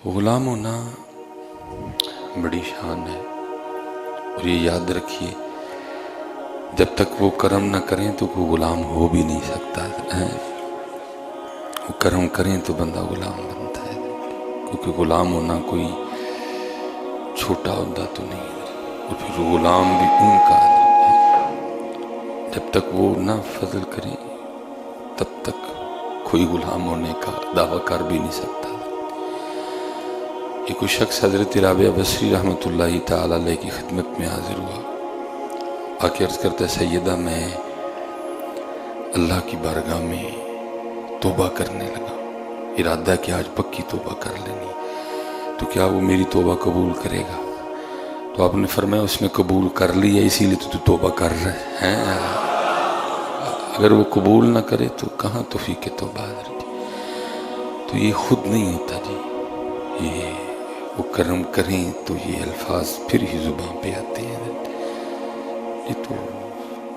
غلام ہونا بڑی شان ہے، اور یہ یاد رکھیے جب تک وہ کرم نہ کریں تو کوئی غلام ہو بھی نہیں سکتا ہے۔ وہ کرم کریں تو بندہ غلام بنتا ہے، کیونکہ غلام ہونا کوئی چھوٹا عہدہ تو نہیں ہے، اور پھر غلام بھی ان کا ہے۔ جب تک وہ نہ فضل کریں تب تک کوئی غلام ہونے کا دعویٰ کر بھی نہیں سکتا۔ ایک شخص حضرت رابعہ بصری رحمۃ اللہ تعالی علیہ کی خدمت میں حاضر ہوا، آ کے عرض کرتا ہے سیدہ میں اللہ کی بارگاہ میں توبہ کرنے لگا، ارادہ کہ آج پکی توبہ کر لینی، تو کیا وہ میری توبہ قبول کرے گا؟ تو آپ نے فرمایا اس نے قبول کر لی ہے، اسی لیے تو توبہ کر رہے ہیں، اگر وہ قبول نہ کرے تو کہاں توفیق توبہ حضرت؟ تو یہ خود نہیں ہوتا جی، یہ وہ کرم کریں تو یہ الفاظ پھر ہی زبان پہ آتے ہیں حضرت۔ یہ تو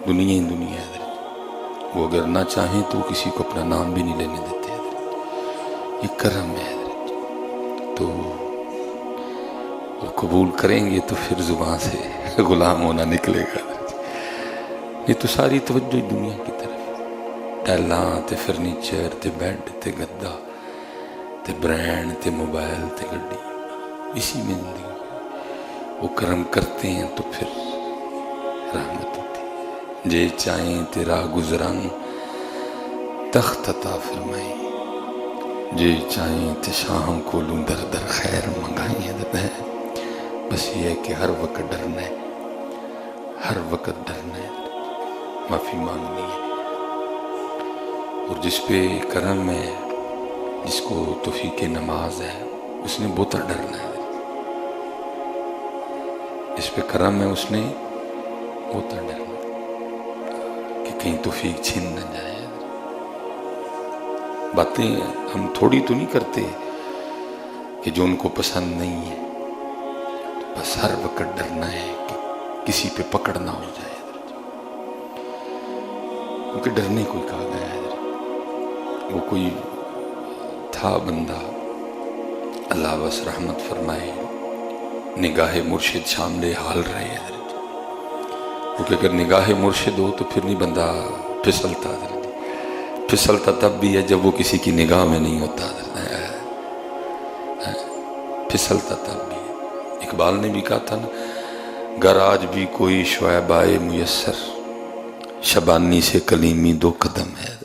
دنیا ہی دنیا ہے حضرت، وہ اگر نہ چاہیں تو کسی کو اپنا نام بھی نہیں لینے دیتے حضرت، یہ کرم ہے حضرت۔ تو وہ قبول کریں گے تو پھر زبان سے غلام ہونا نکلے گا حضرت۔ یہ تو ساری توجہ دنیا کی طرف، ٹیلاں تے فرنیچر تے بیڈ تے گدا تے برینڈ تے موبائل تے گڈی، اسی میں زندگی۔ وہ کرم کرتے ہیں تو پھر رحمت ہوتی ہے۔ جے چاہیں تے راہ گزران تخت عطا فرمائیں، جے چاہیں تے شاہوں کو لوں در در خیر منگائیں حضرت ہے۔ بس یہ ہے کہ ہر وقت ڈرنا ہے، ہر وقت ڈرنا ہے، معافی مانگنی ہے، اور جس پہ کرم ہے، جس کو توفیق نماز ہے، اس نے بہت ڈرنا ہے۔ جس پہ کرم ہے اس نے بہت ڈرنا کہ کہیں توفیق چھن نہ جائے۔ باتیں ہم تھوڑی تو نہیں کرتے کہ جو ان کو پسند نہیں ہے، بس ہر وقت ڈرنا ہے کہ کسی پہ پکڑ نہ ہو جائے، کیونکہ ڈرنے کو ہی کہا گیا ہے۔ وہ کوئی تھا بندہ، اللہ بس رحمت فرمائے، نگاہ مرشد شاملے حال رہے حضرت، کیونکہ اگر نگاہ مرشد ہو تو پھر نہیں بندہ پھسلتا حضرت، پھسلتا تب بھی ہے جب وہ کسی کی نگاہ میں نہیں ہوتا حضرت، پھسلتا تب بھی ہے۔ اقبال نے بھی کہا تھا نا، گر آج بھی کوئی شعیب آئے میسر، شبانی سے کلیمی دو قدم ہے۔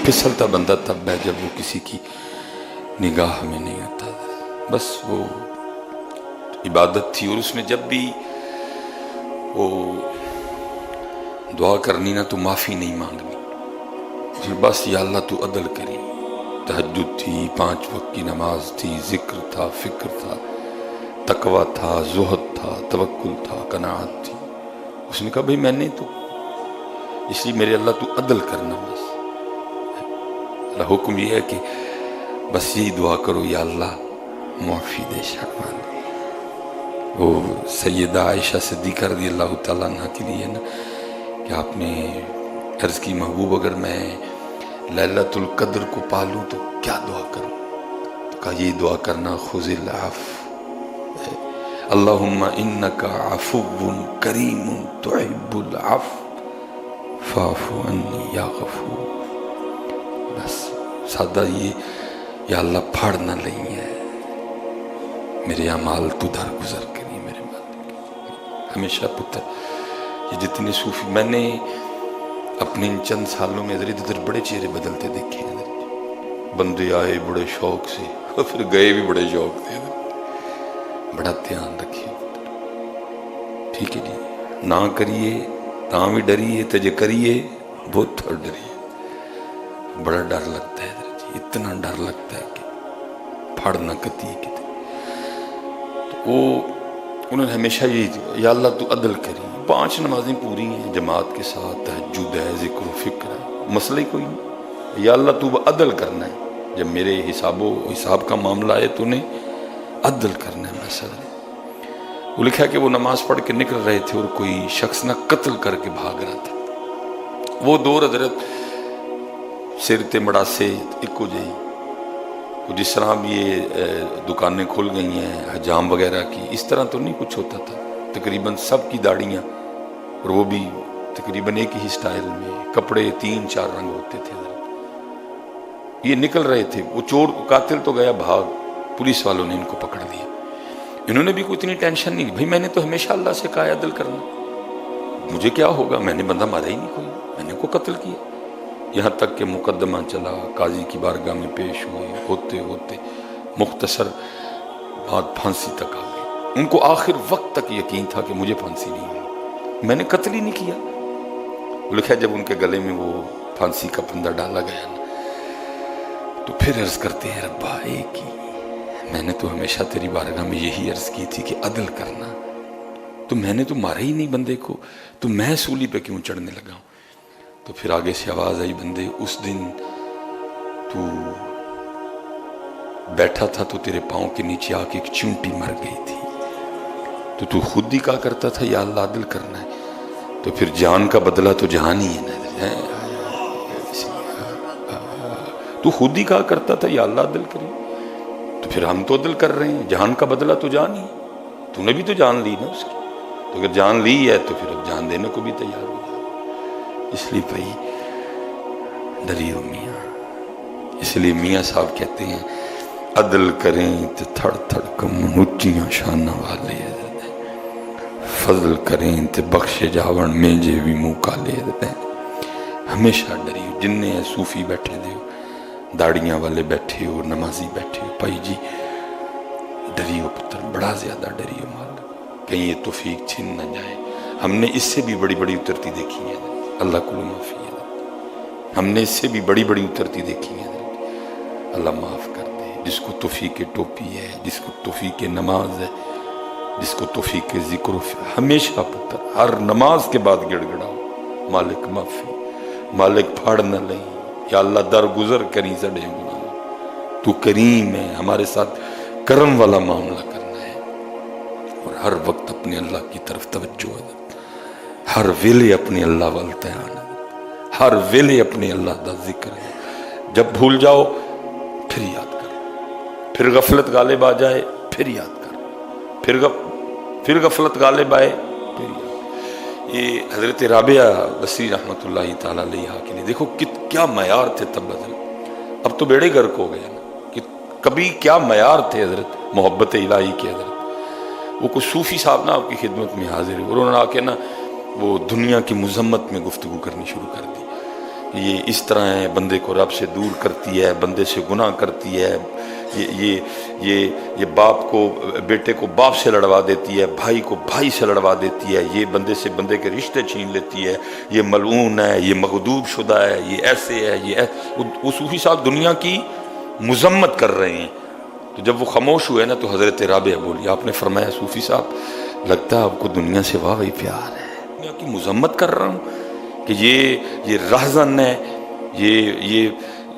پھسلتا بندہ تب ہے جب وہ کسی کی نگاہ میں نہیں ہوتا۔ بس وہ عبادت تھی، اور اس میں جب بھی وہ دعا کرنی نا تو معافی نہیں مانگنی، پھر بس یا اللہ تو عدل کری۔ تہجد تھی، 5 وقت کی نماز تھی، ذکر تھا، فکر تھا، تقوی تھا، زہد تھا، توکل تھا، قناعت تھی۔ اس نے کہا بھئی میں نے تو اس لیے میرے اللہ تو عدل کرنا، بس اللہ حکم یہ ہے کہ بس یہی دعا کرو یا اللہ معافی دے شرمان۔ وہ سیدہ عائشہ صدیقہ رضی اللہ تعالیٰ عنہ کے لیے نا کہ آپ نے عرض کی محبوب اگر میں لیلۃ القدر کو پالوں تو کیا دعا کروں؟ تو کہا یہ دعا کرنا، خذ العفو، اللہم انکا عفو کریم تحب العفو فاعف عنی یا غفور۔ بس سادہ یہ یا اللہ پھاڑ نہ لیں ہے میرے اعمال تو در گزر کری میرے مالک۔ ہمیشہ پتر یہ جتنے صوفی میں نے اپنے ان چند سالوں میں ادھر ادھر بڑے چہرے بدلتے دیکھے ہیں، بندے آئے بڑے شوق سے اور پھر گئے بھی بڑے شوق سے۔ بڑا دھیان رکھیے، ٹھیک ہے جی، نہ کریے تاں بھی ڈریے، تجھے کریے بہت تھوڑ ڈریے۔ بڑا ڈر لگتا ہے جی، اتنا ڈر لگتا ہے کہ پھاڑ نہ کتی ہے کتے۔ تو وہ انہوں نے ہمیشہ یہ یا اللہ تو عدل کری، 5 نمازیں پوری ہیں جماعت کے ساتھ، تہجد ہے، ذکر و فکر ہے، مسئلہ ہی کوئی نہیں، یا اللہ تو عدل کرنا ہے، جب میرے حساب کا معاملہ ہے تو نے عدل کرنا ہے مسئلہ۔ وہ لکھا کہ وہ نماز پڑھ کے نکل رہے تھے اور کوئی شخص نہ قتل کر کے بھاگ رہا تھا۔ وہ دور حضرت سر تے مڑا سے ایک ہو جائی، جس طرح اب یہ دکانیں کھل گئی ہیں حجام وغیرہ کی، اس طرح تو نہیں کچھ ہوتا تھا. تقریباً سب کی داڑیاں، اور وہ بھی تقریباً ایک ہی سٹائل میں، کپڑے 3-4 رنگ ہوتے تھے. یہ نکل رہے تھے، وہ چور قاتل تو گیا بھاگ، پولیس والوں نے ان کو پکڑ لیا. انہوں نے بھی کوئی اتنی ٹینشن نہیں، بھائی میں نے تو ہمیشہ اللہ سے کہا ہے عدل کرنا، مجھے کیا ہوگا، میں نے بندہ مارا ہی نہیں کوئی، میں نے کو قتل کیا. یہاں تک کہ مقدمہ چلا، قاضی کی بارگاہ میں پیش ہوئے، ہوتے ہوتے مختصر بات پھانسی تک آ گئی. ان کو آخر وقت تک یقین تھا کہ مجھے پھانسی نہیں ہوئی، میں نے قتل ہی نہیں کیا. لکھا جب ان کے گلے میں وہ پھانسی کا پھندا ڈالا گیا نا، تو پھر عرض کرتے ہیں ربا ایک ہی، میں نے تو ہمیشہ تیری بارگاہ میں یہی عرض کی تھی کہ عدل کرنا، تو میں نے تو مارا ہی نہیں بندے کو، تو میں سولی پہ کیوں چڑھنے لگا ہوں. تو پھر آگے سے آواز آئی، بندے اس دن تو بیٹھا تھا تو تیرے پاؤں کے نیچے آ کے ایک چونٹی مر گئی تھی، تو خود ہی کہا کرتا تھا یا اللہ عدل کرنا ہے، تو پھر جان کا بدلہ تو جان ہی ہے نا. تو خود ہی کہا کرتا تھا یا اللہ عدل کرے، تو پھر ہم تو عدل کر رہے ہیں، جان کا بدلہ تو جان ہی. تو نے بھی تو جان لی نا اس کی، تو اگر جان لی ہے تو پھر اب جان دینے کو بھی تیار ہو جائے. اس لیے بھائی ڈریو میاں، اس لیے میاں صاحب کہتے ہیں عدل کریں تو تھڑ تھڑ کم اونچیاں شانہ والے، فضل کریں تو بخش جاون میں جے بھی منہ کالے. ہمیشہ ڈریو، جننے صوفی بیٹھے دے، داڑیاں والے بیٹھے ہو، نمازی بیٹھے ہو، بھائی جی ڈریو پتر، بڑا زیادہ ڈریو مال، کہیں یہ توفیق چھن نہ جائے. ہم نے اس سے بھی بڑی بڑی اترتی دیکھی ہے، اللہ کو معافی ہے، ہم نے اس سے بھی بڑی بڑی اترتی دیکھی ہے. اللہ معاف کر دے. جس کو توفیق ٹوپی ہے، جس کو توفیق نماز ہے، جس کو توفیق ذکر و ہمیشہ پتر ہر نماز کے بعد گڑ گڑاؤ، مالک معافی، مالک پھاڑ نہ لیں، یا اللہ درگزر کری سڑے گناہ، تو کریم ہے، ہمارے ساتھ کرم والا معاملہ کرنا ہے. اور ہر وقت اپنے اللہ کی طرف توجہ ہے، ہر ویلے اپنے اللہ والتعان ہے، ہر ویلے اپنے اللہ دا ذکر ہے. جب بھول جاؤ پھر یاد کر، پھر غفلت غالب آ جائے پھر یاد کر، پھر غفلت غالب آئے پھر یاد. یہ حضرت رابعہ بصری رحمۃ اللہ تعالیٰ علیہ کے لیے دیکھو کیا معیار تھے تب حضرت. اب تو بیڑے گرک ہو گیا نا، کہ کبھی کیا معیار تھے حضرت محبت الہی کے. حضرت وہ کوئی صوفی صاحب نا آپ کی خدمت میں حاضر ہے، انہوں نے آ کے نا وہ دنیا کی مذمت میں گفتگو کرنی شروع کر دی. یہ اس طرح ہے، بندے کو رب سے دور کرتی ہے، بندے سے گناہ کرتی ہے، یہ باپ کو بیٹے کو باپ سے لڑوا دیتی ہے، بھائی کو بھائی سے لڑوا دیتی ہے، یہ بندے سے بندے کے رشتے چھین لیتی ہے، یہ ملعون ہے، یہ مغضوب شدہ ہے، یہ ایسے ہے، یہ وہ صوفی صاحب دنیا کی مذمت کر رہے ہیں. تو جب وہ خاموش ہوئے نا تو حضرت رابعہ بولی، آپ نے فرمایا صوفی صاحب لگتا ہے آپ کو دنیا سے واقعی پیار ہے، دنیا کی مذمت کر رہا ہوں کہ یہ رہزن ہے،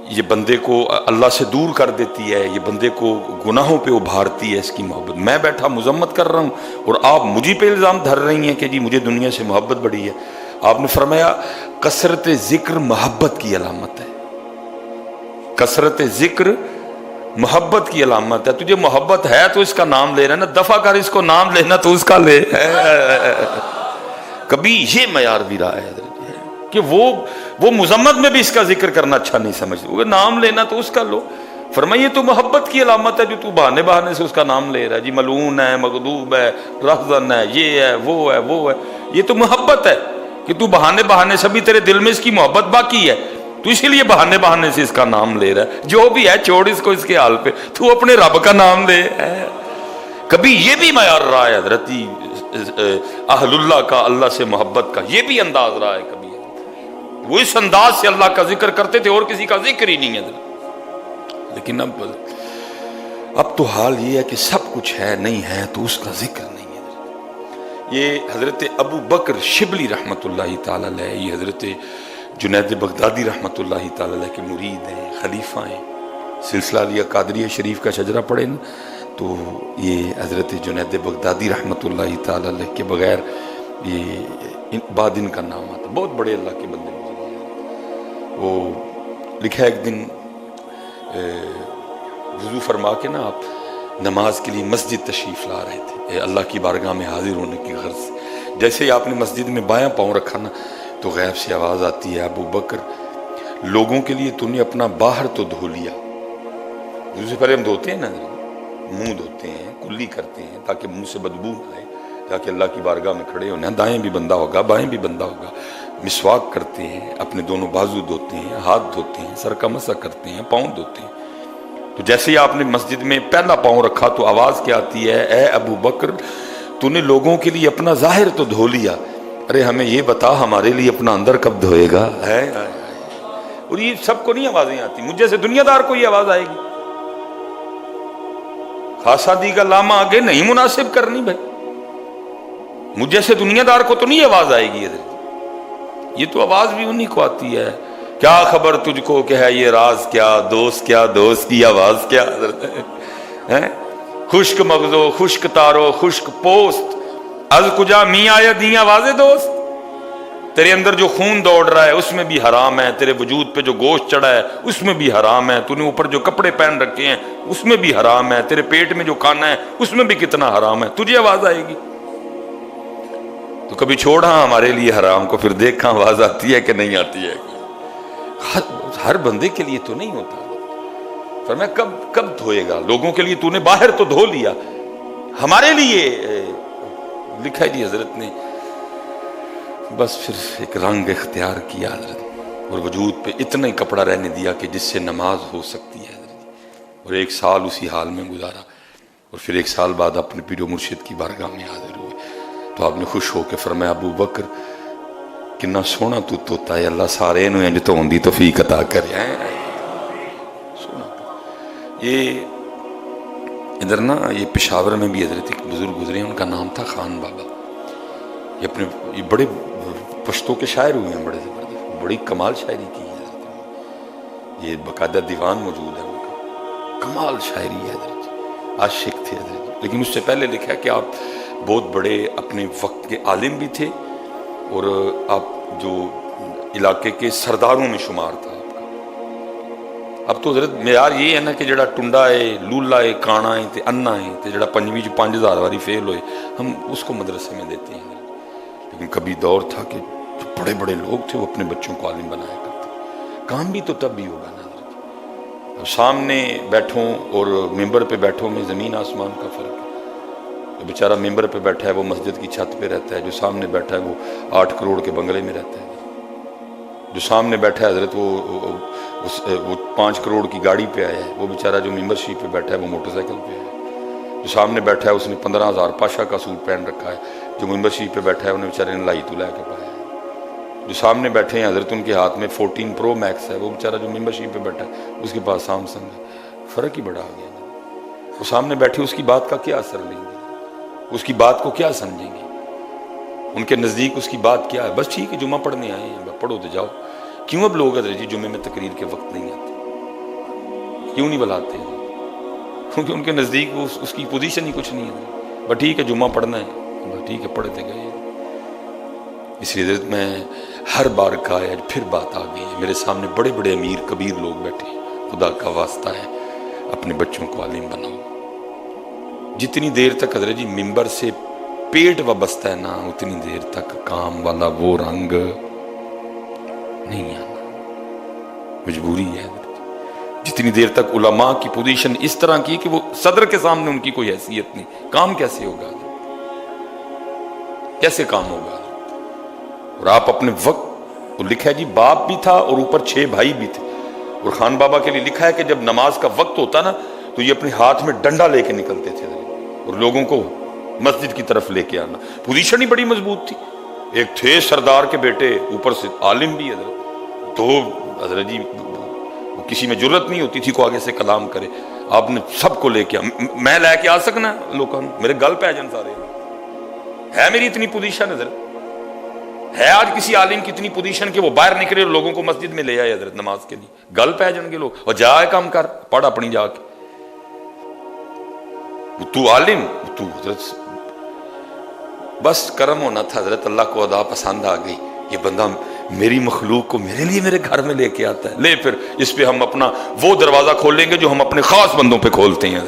یہ بندے کو اللہ سے دور کر دیتی ہے، یہ بندے کو گناہوں پہ ابھارتی ہے، اس کی محبت میں بیٹھا مذمت کر رہا ہوں اور آپ مجھے پہ الزام دھر رہی ہیں کہ جی مجھے دنیا سے محبت بڑی ہے. آپ نے فرمایا کثرت ذکر محبت کی علامت ہے، کثرت ذکر محبت کی علامت ہے. تجھے محبت ہے تو اس کا نام لے رہا ہے نا، دفع کر اس کو نام لینا تو اس کا لے. کبھی یہ معیار بھی رہا ہے کہ وہ مذمت میں بھی اس کا ذکر کرنا اچھا نہیں سمجھتے، وہ نام لینا تو اس کا لو. فرمایا یہ تو محبت کی علامت ہے جو تو بہانے بہانے سے اس کا نام لے رہا ہے، جی ملعون ہے، مغضوب ہے، رہزن ہے، یہ ہے وہ ہے وہ ہے. یہ تو محبت ہے کہ تو بہانے بہانے سے بھی تیرے دل میں اس کی محبت باقی ہے، تو اسی لیے بہانے بہانے سے اس کا نام لے رہا ہے. جو بھی ہے چھوڑ اس کو اس کے حال پہ، تو اپنے رب کا نام لے. کبھی یہ بھی معیار رہا ہے حضرت اہل اللہ کا، اللہ سے محبت کا یہ بھی انداز رہا ہے. کبھی وہ اس انداز سے اللہ کا ذکر کرتے تھے اور کسی کا ذکر ہی نہیں ہے. لیکن اب تو حال یہ ہے کہ سب کچھ ہے، نہیں ہے تو اس کا ذکر نہیں ہے. یہ حضرت ابو بکر شبلی رحمۃ اللہ تعالی علیہ، یہ حضرت جنید بغدادی رحمۃ اللہ تعالی علیہ کے مرید ہیں، خلیفہ ہیں. سلسلہ علیہ قادریہ شریف کا شجرہ پڑھے نا تو یہ حضرت جنید بغدادی رحمۃ اللہ تعالی علیہ کے بغیر یہ بعد ان کا نام آتا. بہت بڑے اللہ کے بندے. وہ لکھا ایک دن وضو فرما کے نا آپ نماز کے لیے مسجد تشریف لا رہے تھے اللہ کی بارگاہ میں حاضر ہونے کی غرض سے. جیسے ہی آپ نے مسجد میں بایاں پاؤں رکھا نا تو غیب سے آواز آتی ہے ابو بکر لوگوں کے لیے تو نے اپنا باہر تو دھو لیا. وضو سے پہلے ہم دھوتے ہیں نا منہ دھوتے ہیں کلی کرتے ہیں تاکہ منہ سے بدبو نہ آئے تاکہ اللہ کی بارگاہ میں کھڑے ہونے دائیں بھی بندہ ہوگا بائیں بھی بندہ ہوگا. مسواک کرتے ہیں اپنے دونوں بازو دھوتے ہیں ہاتھ دھوتے ہیں سر کا مسح کرتے ہیں پاؤں دھوتے ہیں. تو جیسے ہی آپ نے مسجد میں پہلا پاؤں رکھا تو آواز کیا آتی ہے اے ابو بکر تو نے لوگوں کے لیے اپنا ظاہر تو دھو لیا ارے ہمیں یہ بتا ہمارے لیے اپنا اندر کب دھوئے گا. اور یہ سب کو نہیں آوازیں آتی مجھ جیسے دنیا دار کو یہ آواز آئے گی. خاصا دی کا لاما آگے نہیں مناسب کرنی بھائی مجھ جیسے دنیا دار کو تو نہیں آواز آئے گی. یہ تو آواز بھی انہی کو آتی ہے کیا خبر تجھ کو کہ ہے یہ راز کیا دوست کی آواز کیا ہے. خشک مغزو خشک تارو خشک پوست از کجا می آیا دیا واضح دوست. تیرے اندر جو خون دوڑ رہا ہے اس میں بھی حرام ہے تیرے وجود پہ جو گوشت چڑھا ہے اس میں بھی حرام ہے تو نے اوپر جو کپڑے پہن رکھے ہیں اس میں بھی حرام ہے تیرے پیٹ میں جو کھانا ہے اس میں بھی کتنا حرام ہے تجھے آواز آئے گی. تو کبھی چھوڑا ہمارے لیے حرام کو پھر دیکھا آواز آتی ہے کہ نہیں آتی ہے. ہر بندے کے لیے تو نہیں ہوتا فرمایا کب دھوئے گا لوگوں کے لیے تو نے باہر تو دھو لیا ہمارے لیے لکھا ہے جی حضرت نے بس پھر ایک رنگ اختیار کیا حضرت اور وجود پہ اتنا ہی کپڑا رہنے دیا کہ جس سے نماز ہو سکتی ہے حضرت. اور 1 سال اسی حال میں گزارا اور پھر 1 سال بعد اپنے پیر و مرشد کی بارگاہ میں حاضر ہوئے. تو آپ نے خوش ہو کے فرمایا ابو بکر کنا سونا تو توتا ہے اللہ سارے انہوں انج تو ہوندی توفیق عطا کرے. سونا یہ ادھر نا یہ پشاور میں بھی حضرت ایک بزرگ گزرے ہیں ان کا نام تھا خان بابا. یہ بڑے پشتوں کے شاعر ہوئے ہیں بڑے زبردست بڑی کمال شاعری کی ہے حضرت. یہ باقاعدہ دیوان موجود ہے ان کا کمال شاعری ہے حضرت عاشق تھے حضرت. لیکن اس سے پہلے لکھا ہے کہ آپ بہت بڑے اپنے وقت کے عالم بھی تھے اور آپ جو علاقے کے سرداروں میں شمار تھا آپ کا. اب تو حضرت معیار یہ ہے نا کہ جڑا ٹنڈا ہے لولا ہے کانا ہے تے انا ہے تے جڑا 5ویں 5000 واری فیل ہوئے ہم اس کو مدرسے میں دیتے ہیں. لیکن کبھی دور تھا کہ جو بڑے بڑے لوگ تھے وہ اپنے بچوں کو عالم بنایا کرتے. کام بھی تو تب بھی ہوگا نا حضرت. اب سامنے بیٹھوں اور ممبر پہ بیٹھوں میں زمین آسمان کا فرق ہے. جو بیچارہ ممبر پہ بیٹھا ہے وہ مسجد کی چھت پہ رہتا ہے جو سامنے بیٹھا ہے وہ 8 کروڑ کے بنگلے میں رہتا ہے. جو سامنے بیٹھا ہے حضرت وہ 5 کروڑ کی گاڑی پہ آیا ہے. وہ بیچارہ جو ممبر شریف پہ بیٹھا ہے وہ موٹر سائیکل پہ ہے. جو سامنے بیٹھا ہے اس نے 15,000 پاشا کا سوٹ پہن رکھا ہے. جو ممبر شریف پہ بیٹھا ہے انہیں بیچارے نے لائی تو لے کے پایا ہے. جو سامنے بیٹھے ہیں حضرت ان کے ہاتھ میں 14 پرو میکس ہے. وہ بیچارہ جو ممبر شریف پہ بیٹھا ہے اس کے پاس سامسنگ ہے. فرق ہی بڑا آ گیا. وہ سامنے بیٹھے اس کی بات کا کیا اثر لیں گے اس کی بات کو کیا سمجھیں گے ان کے نزدیک اس کی بات کیا ہے. بس ٹھیک ہے جمعہ پڑھنے آئے ہیں پڑھو تو جاؤ. کیوں اب لوگ حضرت جی جمعے میں تقریر کے وقت نہیں آتے کیوں نہیں بلاتے ہیں کیونکہ ان کے نزدیک اس کی پوزیشن ہی کچھ نہیں ہے. بس ٹھیک ہے جمعہ پڑھنا ہے بس ٹھیک ہے پڑھتے گئے. اس لیے حضرت میں ہر بار کہا ہے پھر بات آ گئی ہے میرے سامنے بڑے بڑے امیر کبیر لوگ بیٹھے ہیں. خدا کا واسطہ ہے اپنے بچوں کو عالم بناؤ. جتنی دیر تک حضرت جی ممبر سے پیٹ وابستہ ہے نا اتنی دیر تک کام والا وہ رنگ نہیں آنا مجبوری ہے. جتنی دیر تک علماء کی پوزیشن اس طرح کی کہ وہ صدر کے سامنے ان کی کوئی حیثیت نہیں کام کیسے ہوگا کیسے کام ہوگا. اور آپ اپنے وقت لکھا ہے جی باپ بھی تھا اور اوپر 6 بھائی بھی تھے. اور خان بابا کے لیے لکھا ہے کہ جب نماز کا وقت ہوتا نا تو یہ اپنے ہاتھ میں ڈنڈا لے کے نکلتے تھے اور لوگوں کو مسجد کی طرف لے کے آنا. پوزیشن ہی بڑی مضبوط تھی. ایک تھے سردار کے بیٹے اوپر سے عالم بھی حضرت. تو حضرت جی کسی میں جرت نہیں ہوتی تھی کو آگے سے کلام کرے. آپ نے سب کو لے کے میں لے کے آ سکنا لوگوں میرے گل پہ جان سارے ہے میری اتنی پوزیشن حضرت ہے. آج کسی عالم کی اتنی پوزیشن کہ وہ باہر نکلے اور لوگوں کو مسجد میں لے آئے حضرت نماز کے لیے. گل پہ جان گے لوگ اور جا کام کر پڑھ اپنی جا کے تو عالم تو حضرت. بس کرم ہونا تھا حضرت اللہ کو ادا پسند آ گئی. یہ بندہ میری مخلوق کو میرے لیے میرے گھر میں لے کے آتا ہے، لے پھر اس پہ ہم اپنا وہ دروازہ کھولیں گے جو ہم اپنے خاص بندوں پہ کھولتے ہیں،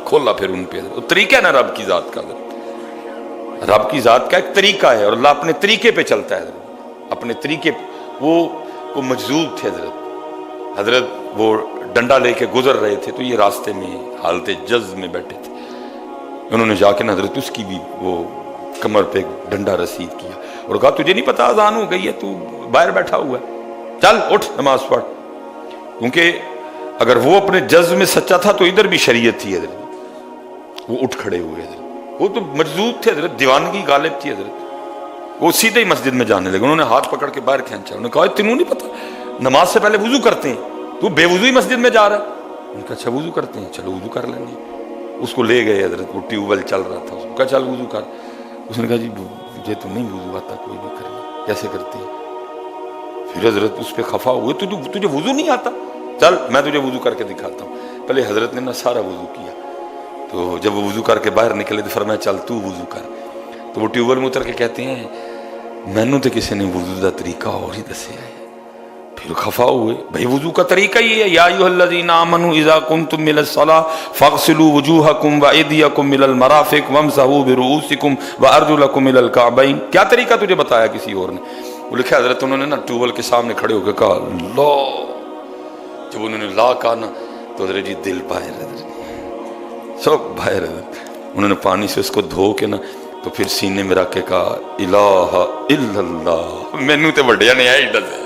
کھولا پھر ان پہ، وہ طریقہ ہے نا رب کی ذات کا، رب کی ذات کا ایک طریقہ ہے، اور اللہ اپنے طریقے پہ چلتا ہے، اپنے طریقے وہ مجذوب تھے حضرت وہ ڈنڈا لے کے گزر رہے تھے، تو یہ راستے میں حالت جذب میں بیٹھے تھے، انہوں نے جا کے حضرت اس کی بھی وہ کمر پہ ڈنڈا رسید کیا اور کہا تجھے نہیں پتا اذان ہو گئی ہے، تو باہر بیٹھا ہوا ہے، چل اٹھ نماز پڑھ، کیونکہ اگر وہ اپنے جذب میں سچا تھا تو ادھر بھی شریعت تھی حضرت، وہ اٹھ کھڑے ہوئے حضرت، وہ تو مجذوب تھے حضرت، دیوانگی غالب تھی حضرت، وہ سیدھے ہی مسجد میں جانے لگے، انہوں نے ہاتھ پکڑ کے باہر کھینچا، انہوں نے کہا تینوں نہیں پتا نماز سے پہلے وضو کرتے ہیں، تو بے وضو ہی مسجد میں جا رہا ہے، انہوں نے کہا اچھا وضو کرتے ہیں، چلو وضو کر لیں گے، اس کو لے گئے حضرت، وہ ٹیوب ویل چل رہا تھا، اس کو کہا چل وضو کر، اس نے کہا جی مجھے تو نہیں وضو آتا، کوئی بھی کرنا، کیسے کرتے ہیں؟ پھر حضرت اس پہ خفا ہوئے، تجھے وضو نہیں آتا، چل میں تجھے وضو کر کے دکھاتا ہوں، پہلے حضرت نے نا سارا وضو کیا، تو جب وہ وضو کر کے باہر نکلے تو فرمایا چل تو وضو کر، تو وہ ٹیوب ویل میں اتر کے کہتے ہیں مینوں تو کسی نے وضو کا طریقہ اور ہی دسیا ہے، پھر خفا ہوئے، بھائی وضو کا طریقہ یہ ہے، یا ایھا الذین آمنوا اذا قمتم الى الصلاۃ فاغسلوا وجوہکم وایدیکم الى المرافق وامسحوا برؤوسکم وارجلکم الى الکعبین، کیا طریقہ تجھے بتایا کسی اور نے؟ وہ لکھا حضرت انہوں نے نا ٹیوب ویل کے سامنے کھڑے ہو کے کہا اللہ، جب انہوں نے لا کہا نا تو حضرت جی دل باہر حضرت، سب باہر حضرت، انہوں نے پانی سے اس کو دھو کے نا تو پھر سینے میں رکھ کے کہا الہ الا اللہ، مینوں تے وڈیا نے ہی دسیا،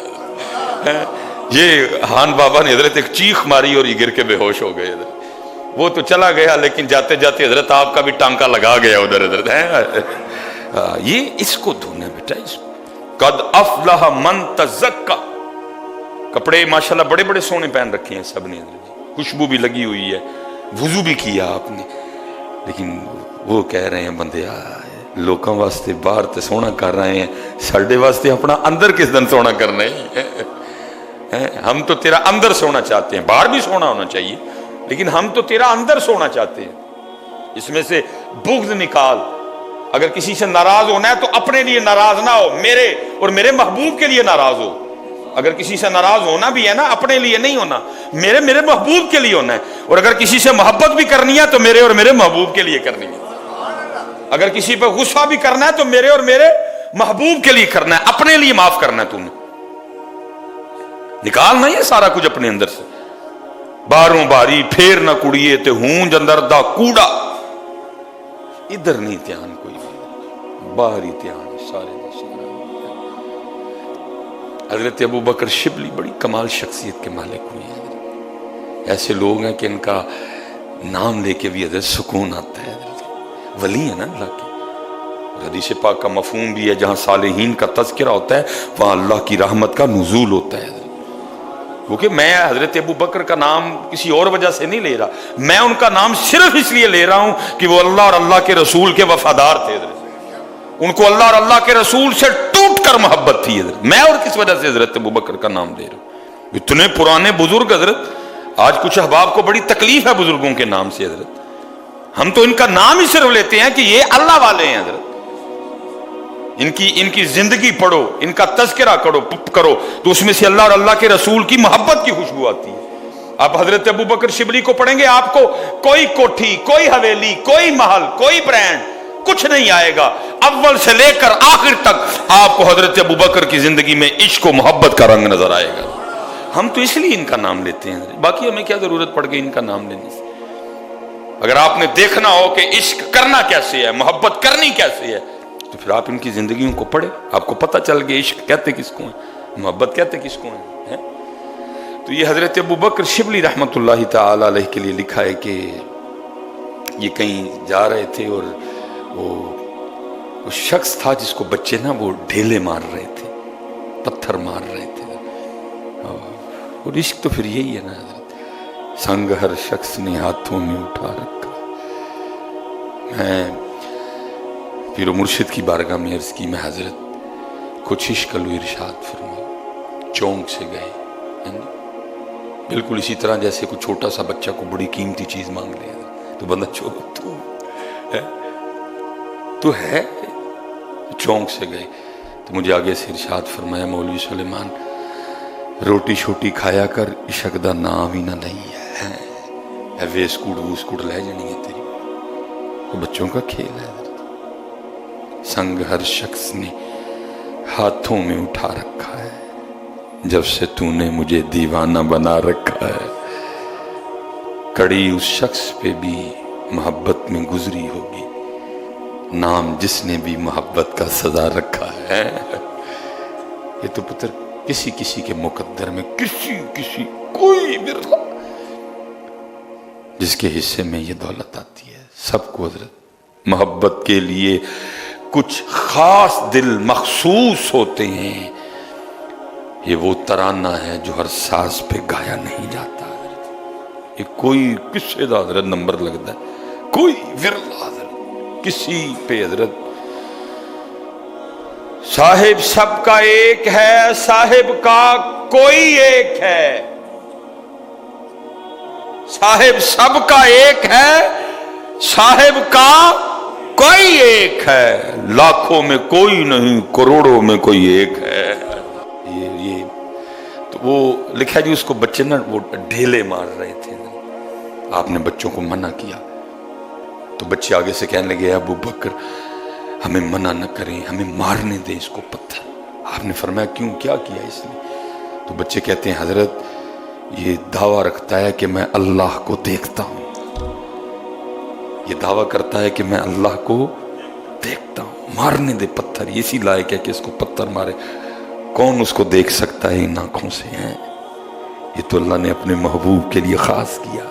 یہ ہان بابا نے حضرت ایک چیخ ماری اور یہ گر کے بے ہوش ہو گئے حضرت، وہ تو چلا گیا لیکن جاتے جاتے حضرت آپ کا بھی ٹانکا لگا گیا ادھر حضرت، یہ اس کو دھونا بیٹا، اس قد افلح من تزکا، کپڑے ماشاءاللہ بڑے بڑے سونے پہن رکھے ہیں سب نے حضرت، خوشبو بھی لگی ہوئی ہے، وضو بھی کیا آپ نے، لیکن وہ کہہ رہے ہیں بندے لوکاں واسطے باہر تے سونا کر رہے ہیں، ساڈے واسطے اپنا اندر کس دن سونا کرنا ہے، ہم تو تیرا اندر سونا چاہتے ہیں، باہر بھی سونا ہونا چاہیے لیکن ہم تو تیرا اندر سونا چاہتے ہیں، اس میں سے بغض نکال، اگر کسی سے ناراض ہونا ہے تو اپنے لیے ناراض نہ ہو، میرے اور میرے محبوب کے لیے ناراض ہو، اگر کسی سے ناراض ہونا بھی ہے نا اپنے لیے نہیں ہونا، میرے محبوب کے لیے ہونا ہے، اور اگر کسی سے محبت بھی کرنی ہے تو میرے اور میرے محبوب کے لیے کرنی ہے، اگر کسی پہ غصہ بھی کرنا ہے تو میرے اور میرے محبوب کے لیے کرنا ہے، اپنے لیے معاف کرنا ہے، تو نے نکالنا یہ سارا کچھ اپنے اندر سے، باروں باری پھیر نہ کڑیے تے ہونج اندر دا کوڑا، ادھر نہیں دھیان کوئی باہر ہی دھیان سارے دا سارا۔ حضرت ابو بکر شبلی بڑی کمال شخصیت کے مالک ہوئے ہیں، ایسے لوگ ہیں کہ ان کا نام لے کے بھی حضرت سکون آتا ہے، حضرت ولی ہے نا اللہ کے، حدیث پاک کا مفہوم بھی ہے جہاں صالحین کا تذکرہ ہوتا ہے وہاں اللہ کی رحمت کا نزول ہوتا ہے، کیونکہ میں حضرت ابو بکر کا نام کسی اور وجہ سے نہیں لے رہا، میں ان کا نام صرف اس لیے لے رہا ہوں کہ وہ اللہ اور اللہ کے رسول کے وفادار تھے حضرت، ان کو اللہ اور اللہ کے رسول سے ٹوٹ کر محبت تھی حضرت، میں اور کس وجہ سے حضرت ابو بکر کا نام لے رہا ہوں، اتنے پرانے بزرگ حضرت، آج کچھ احباب کو بڑی تکلیف ہے بزرگوں کے نام سے حضرت، ہم تو ان کا نام ہی صرف لیتے ہیں کہ یہ اللہ والے ہیں حضرت، ان کی زندگی پڑھو، ان کا تذکرہ کرو تو اس میں سے اللہ اور اللہ کے رسول کی محبت کی خوشبو آتی ہے۔ آپ حضرت ابو بکر شبلی کو پڑھیں گے، آپ کو کوئی کوٹھی، کوئی حویلی، کوئی محل، کوئی برانڈ کچھ نہیں آئے گا، اول سے لے کر آخر تک آپ کو حضرت ابو بکر کی زندگی میں عشق و محبت کا رنگ نظر آئے گا، ہم تو اس لیے ان کا نام لیتے ہیں، باقی ہمیں کیا ضرورت پڑ گئی ان کا نام لینے سے؟ اگر آپ نے دیکھنا ہو کہ عشق کرنا کیسے ہے، محبت کرنی کیسے ہے، تو پھر آپ ان کی زندگیوں کو پڑھیں، آپ کو پتہ چل گیا عشق کہتے کس کو ہیں، محبت کہتے کس کو ہیں۔ تو یہ حضرت ابو بکر شبلی رحمۃ اللہ تعالی علیہ کے لیے لکھا ہے کہ یہ کہیں جا رہے تھے اور وہ شخص تھا جس کو بچے نا وہ ڈھیلے مار رہے تھے، پتھر مار رہے تھے، اور عشق تو پھر یہی ہے نا حضرت، سنگ ہر شخص نے ہاتھوں میں اٹھا رکھا۔ میں پیر و مرشد کی بارگاہ میں عرض کی، میں حضرت کچھ عشق لو ارشاد فرماؤ، چونک سے گئے، بالکل اسی طرح جیسے کوئی چھوٹا سا بچہ کو بڑی قیمتی چیز مانگ لے تو بندہ تو ہے چونک سے گئے، تو مجھے آگے سے ارشاد فرمایا مولوی سلیمان روٹی شوٹی کھایا کر، عشق دا نام ہی نہ نہیں ہے، ویسکوٹ ووسکوٹ لے جانی ہے تیری، وہ بچوں کا کھیل ہے۔ سنگ ہر شخص نے ہاتھوں میں اٹھا رکھا ہے، جب سے تو نے مجھے دیوانہ بنا رکھا ہے، کڑی اس شخص پہ بھی محبت میں گزری ہوگی، نام جس نے بھی محبت کا سزا رکھا ہے۔ یہ تو پتر کسی کسی کے مقدر میں کسی کوئی برلا جس کے حصے میں یہ دولت آتی ہے، سب کو حضرت محبت کے لیے کچھ خاص دل مخصوص ہوتے ہیں، یہ وہ ترانہ ہے جو ہر ساز پہ گایا نہیں جاتا حضرت، یہ کوئی کسی دا حضرت نمبر لگتا ہے، کوئی ورلا حضرت کسی پہ حضرت۔ صاحب سب کا ایک ہے، صاحب کا کوئی ایک ہے، صاحب سب کا ایک ہے، صاحب کا کوئی ایک ہے، لاکھوں میں کوئی نہیں، کروڑوں میں کوئی ایک ہے۔ یہ تو وہ لکھا جی اس کو بچے نا وہ ڈھیلے مار رہے تھے، آپ نے بچوں کو منع کیا تو بچے آگے سے کہنے لگے ابو بکر ہمیں منع نہ کریں، ہمیں مارنے دیں اس کو پتھر۔ آپ نے فرمایا کیوں، کیا کیا اس نے؟ تو بچے کہتے ہیں حضرت یہ دعویٰ رکھتا ہے کہ میں اللہ کو دیکھتا ہوں، یہ دعویٰ کرتا ہے کہ میں اللہ کو دیکھتا ہوں، مارنے دے پتھر، اسی لائق ہے کہ اس کو پتھر مارے، کون اس کو دیکھ سکتا ہے ان آنکھوں سے ہیں؟ یہ تو اللہ نے اپنے محبوب کے لیے خاص کیا۔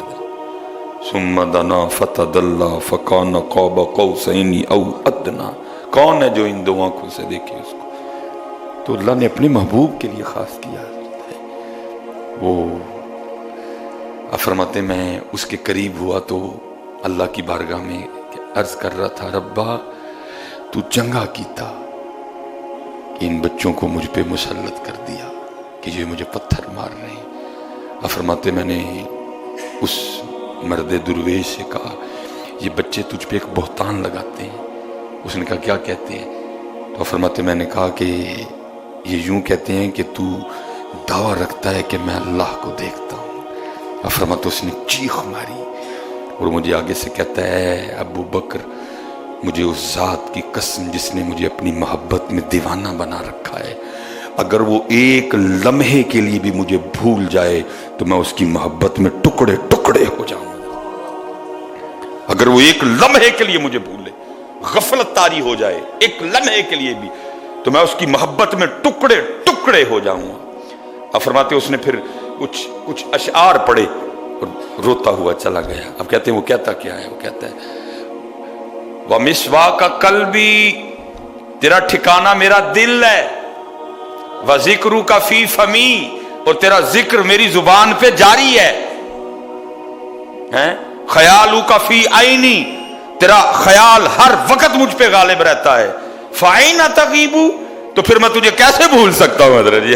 ثم دنا فتدلی فکان قاب قوسین او ادنا، کون ہے جو ان دو آنکھوں سے دیکھے اس کو؟ تو اللہ نے اپنے محبوب کے لیے خاص کیا ہے۔ وہ فرماتے میں اس کے قریب ہوا تو اللہ کی بارگاہ میں عرض کر رہا تھا ربا تو چنگا کیتا کہ ان بچوں کو مجھ پہ مسلط کر دیا کہ جو مجھے پتھر مار رہے ہیں۔ فرماتے میں نے اس مرد درویش سے کہا یہ بچے تجھ پہ ایک بہتان لگاتے ہیں۔ اس نے کہا کیا کہتے ہیں؟ تو فرماتے میں نے کہا کہ یہ یوں کہتے ہیں کہ تو دعویٰ رکھتا ہے کہ میں اللہ کو دیکھتا ہوں۔ فرماتے اس نے چیخ ماری اور مجھے آگے سے کہتا ہے ابو بکر مجھے اس ذات کی قسم جس نے مجھے اپنی محبت میں دیوانہ بنا رکھا ہے، اگر وہ ایک لمحے کے لیے بھی مجھے بھول جائے تو میں اس کی محبت میں ٹکڑے ٹکڑے ہو جاؤں، اگر وہ ایک لمحے کے لیے مجھے بھولے، غفلت طاری ہو جائے ایک لمحے کے لیے بھی تو میں اس کی محبت میں ٹکڑے ٹکڑے ہو جاؤں گا۔ اب فرماتے اس نے پھر کچھ اشعار پڑھے اور روتا ہوا چلا گیا۔ اب کہتے ہیں وہ کہتا کیا ہے؟ وہ کہتا ہے وَمِسْوَاكَ قَلْبِي، تیرا ٹھکانہ میرا دل ہے، وَذِكْرُكَ فِي فَمِي، اور تیرا ذکر میری زبان پہ جاری ہے، خیالُکَ فِی عَینِی، تیرا خیال ہر وقت مجھ پہ غالب رہتا ہے، فَأَیْنَ تَغِیبُ، تو پھر میں تجھے کیسے بھول سکتا ہوں حضرت جی؟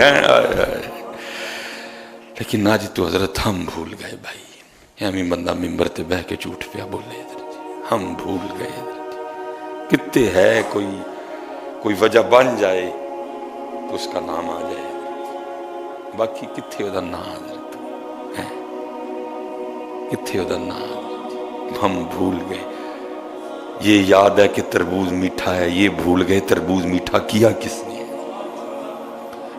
لیکن آج تو حضرت ہم بھول گئے بھائی، ہمیں بندہ ممبر تے بہ کے جھوٹ پہ بولے حضرت جی، ہم بھول گئے حضرت جی۔ کتے ہے کوئی وجہ بن جائے تو اس کا نام آ جائے، باقی کتھے ہودا نا حضرت ہے، کتھے ہودا نا حضرت، ہم بھول گئے۔ یہ یاد ہے کہ تربوز میٹھا ہے، یہ بھول گئے تربوز میٹھا کیا کس نے؟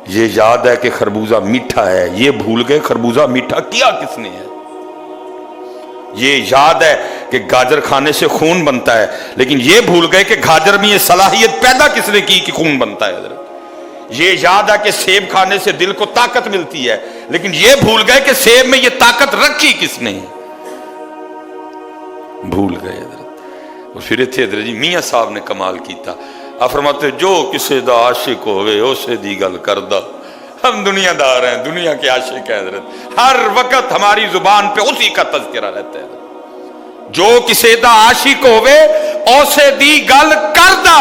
یہ یاد ہے کہ خربوزہ میٹھا ہے، یہ بھول گئے خربوزہ میٹھا کیا کس نے ہے؟ یہ یاد ہے کہ گاجر کھانے سے خون بنتا ہے، لیکن یہ بھول گئے کہ گاجر میں یہ صلاحیت پیدا کس نے کی کہ خون بنتا ہے حضرت۔ یہ یاد ہے کہ سیب کھانے سے دل کو طاقت ملتی ہے، لیکن یہ بھول گئے کہ سیب میں یہ طاقت رکھی کس نے؟ بھول گئے حضرت۔ اور پھر اتھے حضرت جی میاں صاحب نے کمال کیتا، آپ فرماتے جو کسے دا عاشق ہوئے اسے دی گل کردہ۔ ہم دنیا دار ہیں، دنیا کے عاشق ہیں حضرت، ہر وقت ہماری زبان پہ اسی کا تذکرہ رہتا ہے۔ جو کسے دا عاشق ہوئے اسے دی گل کردہ،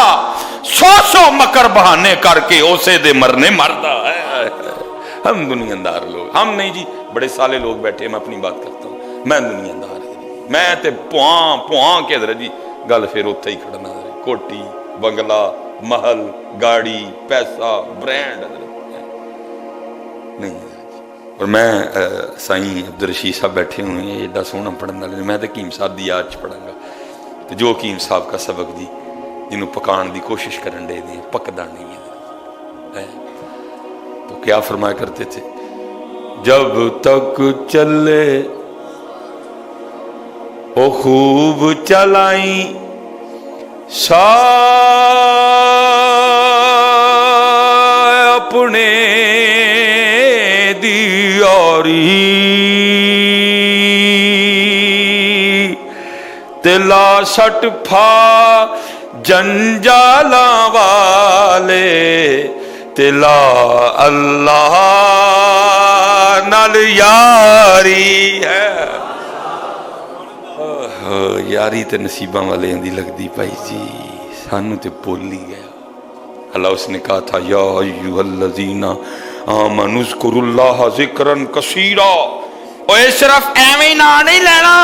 سو مکر بہانے کر کے اسے دے مرنے مردہ۔ ہم دنیا دار لوگ، ہم نہیں جی، بڑے سالے لوگ بیٹھے، میں اپنی بات کرتا ہوں، میں دنیا دار میں تے پوہاں کے حضرت جی گل پھر اتھے ہی کھڑنا، کوٹی بنگلہ محل، گاڑی، پیسہ، برانڈ نہیں. اور میں سائیں عبدالرشید صاحب بیٹھے ہوئے ہیں ایڈا سونا پڑھنے والے، میں تو حکیم صاحب دی یاد چ پڑھاں گا تو جو حکیم صاحب کا سبق جی جنہوں پکان دی کوشش کرن دے دیں پکدا نہیں ہے. تو کیا فرمایا کرتے تھے، جب تک چلے او خوب چلائیں اپنے دیاری تلا سٹ پھا جنجالاں والے تلا اللہ نال یاری ہے. یاری تے نصیباں والے دی لگدی پائی جی، سانو تے بھول ہی گیا. اللہ اس نے کہا تھا یا ایھا الذین آمنوا اذکروا اللہ ذکرا کثیرا. اوے صرف ایویں نام نہیں لینا،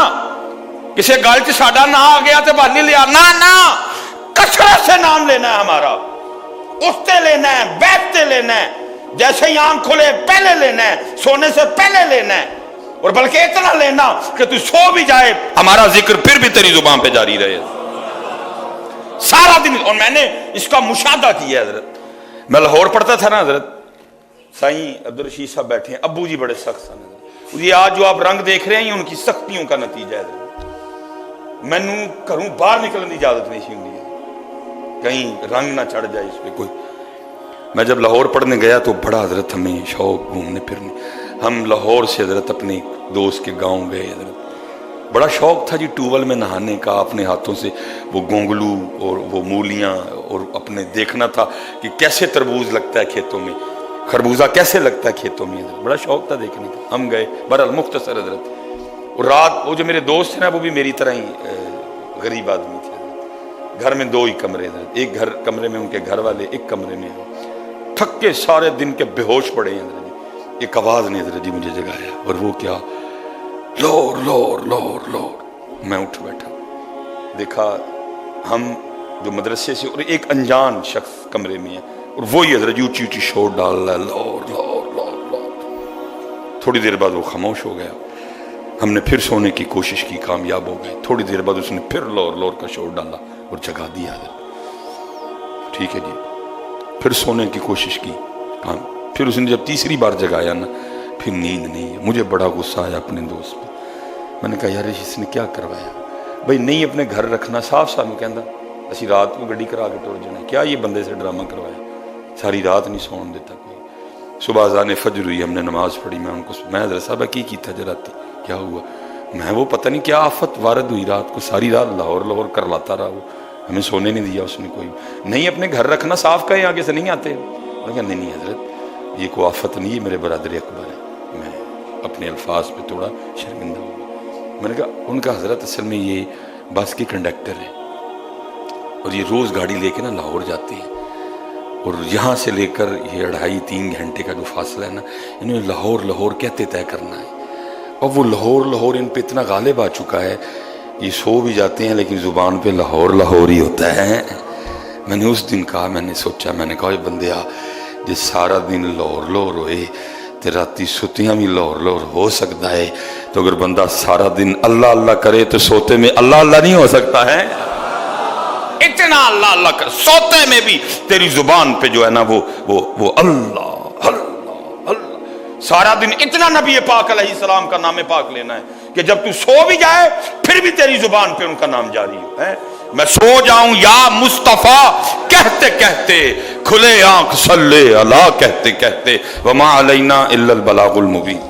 کسی گل چ ساڈا نام آ گیا تے بھل نہیں لیا، نہ کثرت سے نام لینا ہے ہمارا. اٹھتے لینا ہے، بیٹھتے لینا ہے، جیسے ہی آنکھ کھلے پہلے لینا ہے، سونے سے پہلے لینا ہے، اور بلکہ اتنا لینا کہ تو سو بھی جائے ہمارا ذکر پھر بھی تیری زبان پہ جاری رہے سارا دن. اور میں نے اس کا مشاہدہ کیا حضرت، میں لاہور پڑھتا تھا نا حضرت، سائیں عبدالرشید صاحب بیٹھے ہیں، ابو جی بڑے سخت ہیں. یہ آج جو آپ رنگ دیکھ رہے ہیں ان کی سختیوں کا نتیجہ ہے حضرت. مینو گھروں باہر نکلنے کی اجازت نہیں سی ہوندی، کہیں رنگ نہ چڑھ جائے اس پہ کوئی. میں جب لاہور پڑھنے گیا تو بڑا حضرت ہمیں شوق گھومنے پھرنے. ہم لاہور سے حضرت اپنے دوست کے گاؤں گئے حضرت، بڑا شوق تھا جی ٹیوبل میں نہانے کا، اپنے ہاتھوں سے وہ گونگلو اور وہ مولیاں اور اپنے دیکھنا تھا کہ کیسے تربوز لگتا ہے کھیتوں میں، خربوزہ کیسے لگتا ہے کھیتوں میں حضرت. بڑا شوق تھا دیکھنے کا. ہم گئے بہرحال مختصر حضرت. اور رات وہ جو میرے دوست ہیں نا وہ بھی میری طرح ہی غریب آدمی تھے حضرت. گھر میں 2 ہی کمرے حضرت، ایک کمرے میں ان کے گھر والے، ایک کمرے میں تھک کے سارے دن کے بے ہوش پڑے ہیں حضرت. ایک آواز نے حضرت جی مجھے جگایا، اور وہ کیا، لور لور لور لور. میں اٹھ بیٹھا، دیکھا ہم جو مدرسے سے، اور ایک انجان شخص کمرے میں ہے، اور وہی حضرت جی اونچی اونچی شور ڈال رہا ہے، لور لور لور لور. تھوڑی دیر بعد وہ خاموش ہو گیا. ہم نے پھر سونے کی کوشش کی، کامیاب ہو گئے. تھوڑی دیر بعد اس نے پھر لور لور کا شور ڈالا اور جگا دیا حضرت. ٹھیک ہے جی، پھر سونے کی کوشش کی، پھر اس نے جب تیسری بار جگایا نا، پھر نیند نہیں ہے. مجھے بڑا غصہ آیا اپنے دوست پہ. میں نے کہا یار اس نے کیا کروایا بھائی، نہیں اپنے گھر رکھنا. صاف صاحب میں کہندا اسی رات کو گڈی کرا کے ٹر جانا. کیا یہ بندے سے ڈرامہ کروایا، ساری رات نہیں سون دیتا کوئی. صبح اذان فجر ہوئی، ہم نے نماز پڑھی. میں ان کو میں حضرت صاحب کی تھا جراتی کیا ہوا، میں وہ پتہ نہیں کیا آفت وارد ہوئی رات کو، ساری رات لاہور لاہور کر لاتا رہا. وہ ہمیں سونے نہیں دیا اس نے کوئی. نہیں اپنے گھر رکھنا، صاف کہیں آگے سے نہیں آتے. میں کہا نہیں حضرت یہ کوئی آفت نہیں ہے، میرے برادر اکبر ہے. میں اپنے الفاظ پہ تھوڑا شرمندہ ہوں. میں نے کہا ان کا حضرت اصل میں یہ بس کے کنڈکٹر ہیں، اور یہ روز گاڑی لے کے نا لاہور جاتے ہیں، اور یہاں سے لے کر یہ 2.5-3 گھنٹے کا جو فاصلہ ہے نا، انہیں لاہور لاہور کہتے طے کرنا ہے. اور وہ لاہور لاہور ان پہ اتنا غالب آ چکا ہے، یہ سو بھی جاتے ہیں لیکن زبان پہ لاہور لاہور ہی ہوتا ہے. میں نے اس دن کہا، میں نے سوچا، میں نے کہا یہ بندیا جی سارا دن لاہور لاہور ہوئے تے راتی ستیاں بھی لاہور لاہور ہو سکتا ہے، تو اگر بندہ سارا دن اللہ اللہ کرے تو سوتے میں اللہ اللہ نہیں ہو سکتا ہے. اتنا اللہ اللہ کر، سوتے میں بھی تیری زبان پہ جو ہے نا وہ اللہ اللہ اللہ، سارا دن اتنا نبی پاک علیہ السلام کا نام پاک لینا ہے کہ جب تو سو بھی جائے پھر بھی تیری زبان پہ ان کا نام جاری ہو. میں سو جاؤں یا مصطفیٰ کہتے کہتے، کھلے آنکھ صلی اللہ کہتے کہتے، وما علینا الا البلاغ المبین.